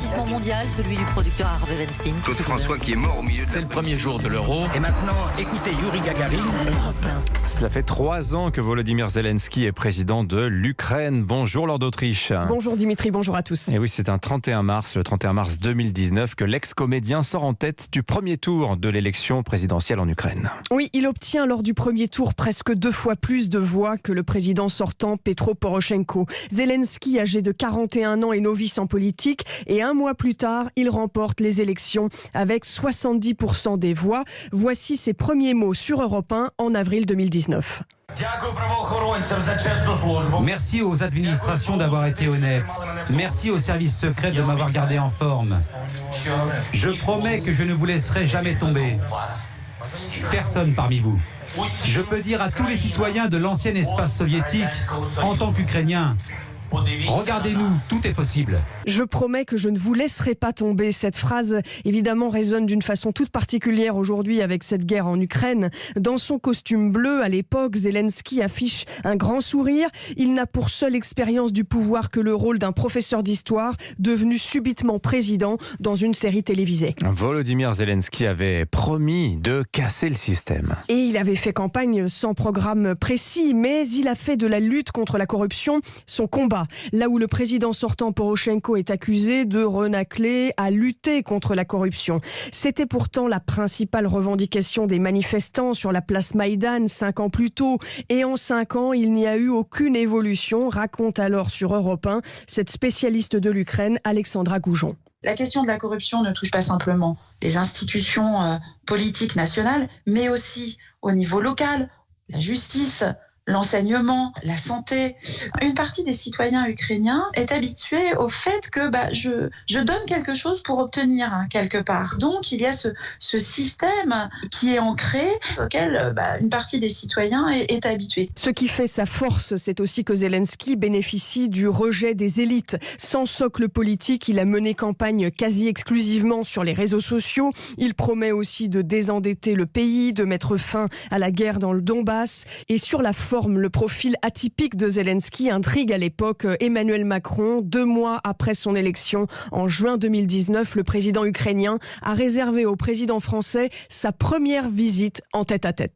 retentissement mondial, celui du producteur Harvey Weinstein. Claude François qui est mort au milieu de... C'est le premier jour de l'Euro. Et maintenant, écoutez Yuri Gagarin. Cela fait 3 ans que Volodymyr Zelensky est président de l'Ukraine. Bonjour Lord d'Autriche. Bonjour Dimitri, bonjour à tous. Et oui, c'est le 31 mars 2019, que l'ex-comédien sort en tête du premier tour de l'élection présidentielle en Ukraine. Oui, il obtient lors du premier tour presque 2 fois plus de voix que le président sortant Petro Poroshenko. Zelensky, âgé de 41 ans et novice en politique, et 1 mois plus tard, il remporte les élections avec 70% des voix. Voici ses premiers mots sur Europe 1 en avril 2019. Merci aux administrations d'avoir été honnêtes. Merci aux services secrets de m'avoir gardé en forme. Je promets que je ne vous laisserai jamais tomber. Personne parmi vous. Je peux dire à tous les citoyens de l'ancien espace soviétique, en tant qu'Ukrainiens, regardez-nous, tout est possible. Je promets que je ne vous laisserai pas tomber. Cette phrase, évidemment, résonne d'une façon toute particulière aujourd'hui avec cette guerre en Ukraine. Dans son costume bleu, à l'époque, Zelensky affiche un grand sourire. Il n'a pour seule expérience du pouvoir que le rôle d'un professeur d'histoire, devenu subitement président dans une série télévisée. Volodymyr Zelensky avait promis de casser le système. Et il avait fait campagne sans programme précis, mais il a fait de la lutte contre la corruption son combat. Là où le président sortant Poroshenko est accusé de renâcler à lutter contre la corruption. C'était pourtant la principale revendication des manifestants sur la place Maïdan 5 ans plus tôt. Et en 5 ans, il n'y a eu aucune évolution, raconte alors sur Europe 1 cette spécialiste de l'Ukraine, Alexandra Goujon. La question de la corruption ne touche pas simplement les institutions politiques nationales, mais aussi au niveau local, la justice, l'enseignement, la santé. Une partie des citoyens ukrainiens est habituée au fait que je donne quelque chose pour obtenir quelque part. Donc il y a ce système qui est ancré, auquel une partie des citoyens est habituée. Ce qui fait sa force, c'est aussi que Zelensky bénéficie du rejet des élites. Sans socle politique, il a mené campagne quasi exclusivement sur les réseaux sociaux. Il promet aussi de désendetter le pays, de mettre fin à la guerre dans le Donbass. Et sur la forme, le profil atypique de Zelensky intrigue à l'époque Emmanuel Macron. 2 mois après son élection, en juin 2019, le président ukrainien a réservé au président français sa première visite en tête-à-tête.